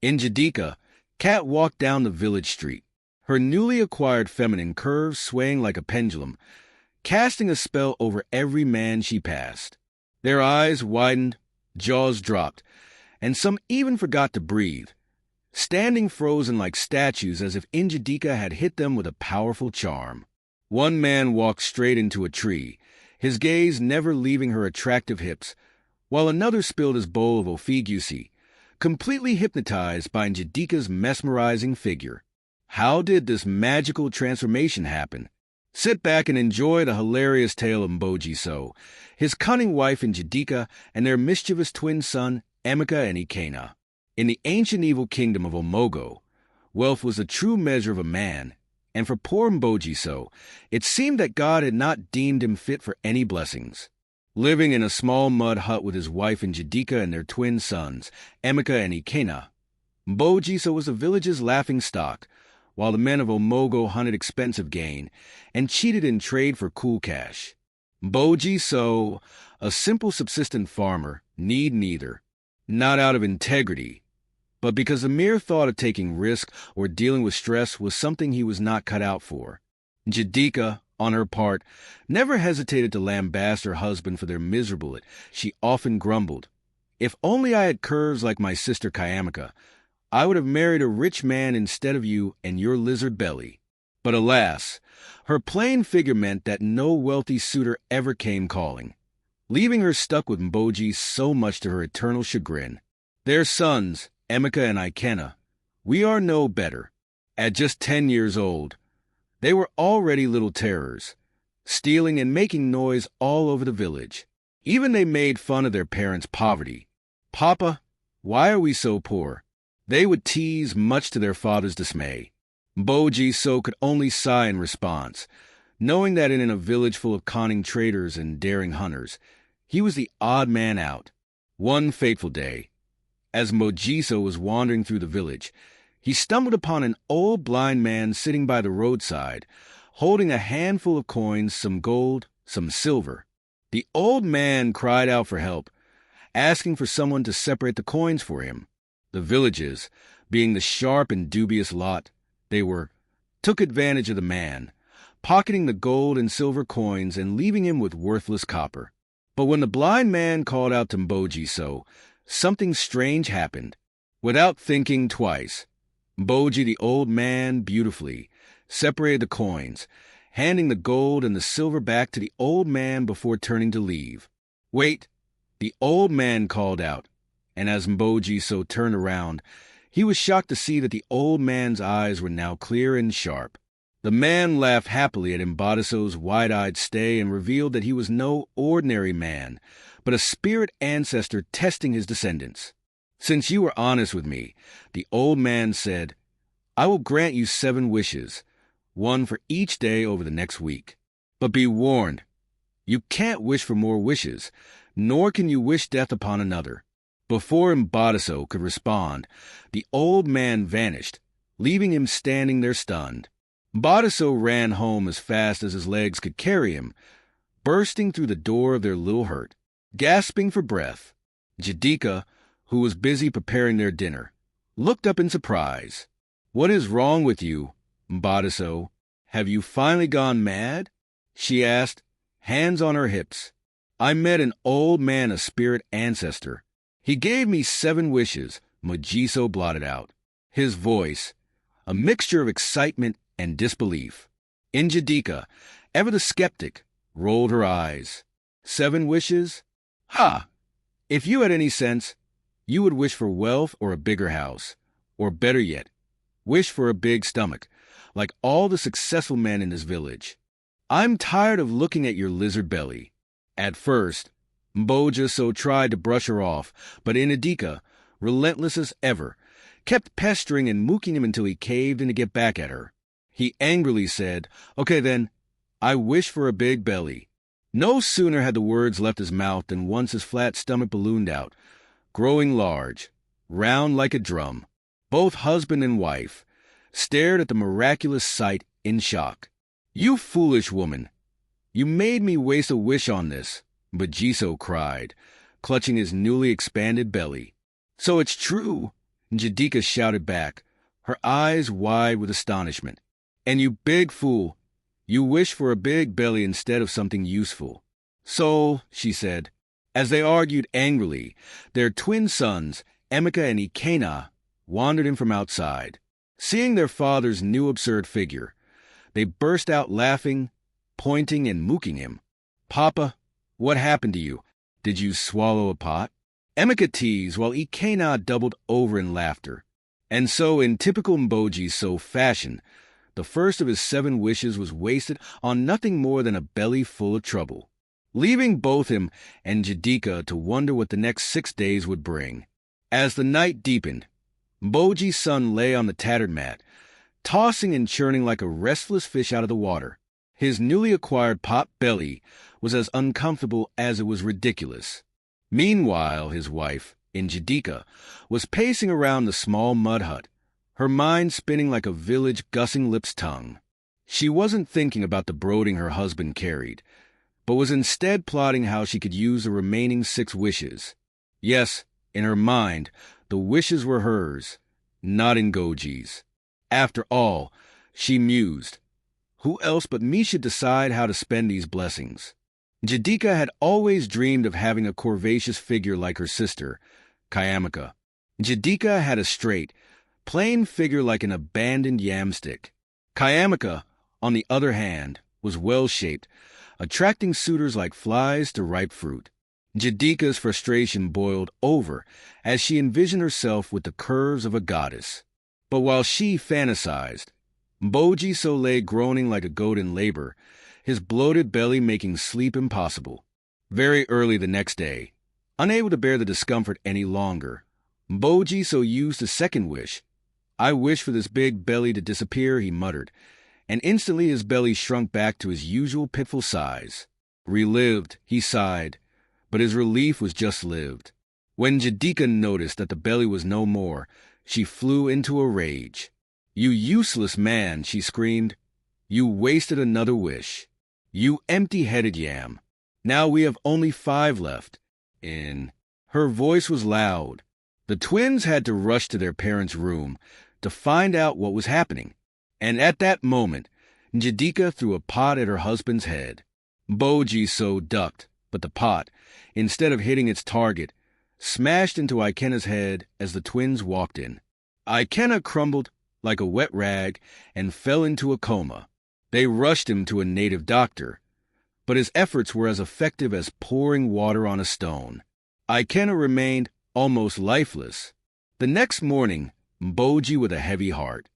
Njideka, Cat walked down the village street, her newly acquired feminine curves swaying like a pendulum, casting a spell over every man she passed. Their eyes widened, jaws dropped, and some even forgot to breathe, standing frozen like statues as if Njideka had hit them with a powerful charm. One man walked straight into a tree, his gaze never leaving her attractive hips, while another spilled his bowl of ofigusi, completely hypnotized by Njideka's mesmerizing figure. How did this magical transformation happen? Sit back and enjoy the hilarious tale of Mboji So, his cunning wife Njideka, and their mischievous twin son, Emeka and Ikenna. In the ancient evil kingdom of Omoago, wealth was the true measure of a man, and for poor Mboji So, it seemed that God had not deemed him fit for any blessings. Living in a small mud hut with his wife Njideka and their twin sons, Emeka and Ikenna, Mboji So was the village's laughingstock, while the men of Omoago hunted expensive game and cheated in trade for cool cash. Mboji So, a simple subsistent farmer, need neither, not out of integrity, but because the mere thought of taking risk or dealing with stress was something he was not cut out for. Njideka, on her part, never hesitated to lambaste her husband for their miserable. She often grumbled, "If only I had curves like my sister Kayamaka, I would have married a rich man instead of you and your lizard belly." But alas, her plain figure meant that no wealthy suitor ever came calling, leaving her stuck with Mboji So much to her eternal chagrin. Their sons, Emeka and Ikenna, we are no better. At just 10 years old, they were already little terrors, stealing and making noise all over the village. Even they made fun of their parents' poverty. "Papa, why are we so poor?" they would tease, much to their father's dismay. Mboji So could only sigh in response, knowing that in a village full of cunning traders and daring hunters, he was the odd man out. One fateful day, as Mboji So was wandering through the village, he stumbled upon an old blind man sitting by the roadside, holding a handful of coins, some gold, some silver. The old man cried out for help, asking for someone to separate the coins for him. The villagers, being the sharp and dubious lot they were, took advantage of the man, pocketing the gold and silver coins and leaving him with worthless copper. But when the blind man called out to Mboji So, something strange happened. Without thinking twice, Mboji, the old man, beautifully separated the coins, handing the gold and the silver back to the old man before turning to leave. "Wait," the old man called out, and as Mboji So turned around, he was shocked to see that the old man's eyes were now clear and sharp. The man laughed happily at Mboji So's wide-eyed stay and revealed that he was no ordinary man, but a spirit ancestor testing his descendants. "Since you were honest with me," the old man said, "I will grant you 7 wishes, one for each day over the next week. But be warned, you can't wish for more wishes, nor can you wish death upon another." Before Mboji So could respond, the old man vanished, leaving him standing there stunned. Mboji So ran home as fast as his legs could carry him, bursting through the door of their little hut, gasping for breath. Njideka, who was busy preparing their dinner, looked up in surprise. "What is wrong with you, Mboji So? Have you finally gone mad?" she asked, hands on her hips. "I met an old man, a spirit ancestor. He gave me 7 wishes," Mboji So blotted out, his voice a mixture of excitement and disbelief. Njideka, ever the skeptic, rolled her eyes. 7 wishes? Ha! If you had any sense, you would wish for wealth or a bigger house, or better yet, wish for a big stomach, like all the successful men in this village. I'm tired of looking at your lizard belly." At first, Mboji So tried to brush her off, but Njideka, relentless as ever, kept pestering and mooking him until he caved in to get back at her. He angrily said, "Okay then, I wish for a big belly." No sooner had the words left his mouth than once his flat stomach ballooned out, growing large, round like a drum. Both husband and wife stared at the miraculous sight in shock. "You foolish woman! You made me waste a wish on this," Mboji So cried, clutching his newly expanded belly. "So it's true. Njideka shouted back, her eyes wide with astonishment. And you big fool, you wish for a big belly instead of something useful. So, she said, as they argued angrily, their twin sons, Emeka and Ikenna, wandered in from outside. Seeing their father's new absurd figure, they burst out laughing, pointing and mooking him. Papa, what happened to you? Did you swallow a pot? Emeka teased while Ikenna doubled over in laughter. And so, in typical Mboji So fashion, the first of his 7 wishes was wasted on nothing more than a belly full of trouble, leaving both him and Njideka to wonder what the next 6 days would bring. As the night deepened, Mboji's son lay on the tattered mat, tossing and churning like a restless fish out of the water. His newly acquired pot belly was as uncomfortable as it was ridiculous. Meanwhile, his wife, Njideka, was pacing around the small mud hut, her mind spinning like a village gussing lip's tongue. She wasn't thinking about the brooding her husband carried, but was instead plotting how she could use the remaining 6 wishes. Yes, in her mind, the wishes were hers, not Ngoji's. After all, she mused, who else but me should decide how to spend these blessings? Njideka had always dreamed of having a curvaceous figure like her sister, Kayamaka. Njideka had a straight, plain figure like an abandoned yamstick. Kayamaka, on the other hand, was well-shaped, attracting suitors like flies to ripe fruit. Njideka's frustration boiled over as she envisioned herself with the curves of a goddess. But while she fantasized, Mboji So lay groaning like a goat in labor, his bloated belly making sleep impossible. Very early the next day, unable to bear the discomfort any longer, Mboji So used a second wish. I wish for this big belly to disappear, he muttered, and instantly his belly shrunk back to his usual pitiful size. Relived, he sighed, but his relief was just lived. When Njideka noticed that the belly was no more, she flew into a rage. You useless man, she screamed. You wasted another wish. You empty-headed yam. Now we have only 5 left. Her voice was loud. The twins had to rush to their parents' room to find out what was happening. And at that moment, Njideka threw a pot at her husband's head. Mboji So ducked, but the pot, instead of hitting its target, smashed into Ikenna's head as the twins walked in. Ikenna crumbled like a wet rag and fell into a coma. They rushed him to a native doctor, but his efforts were as effective as pouring water on a stone. Ikenna remained almost lifeless. The next morning, Mboji, with a heavy heart,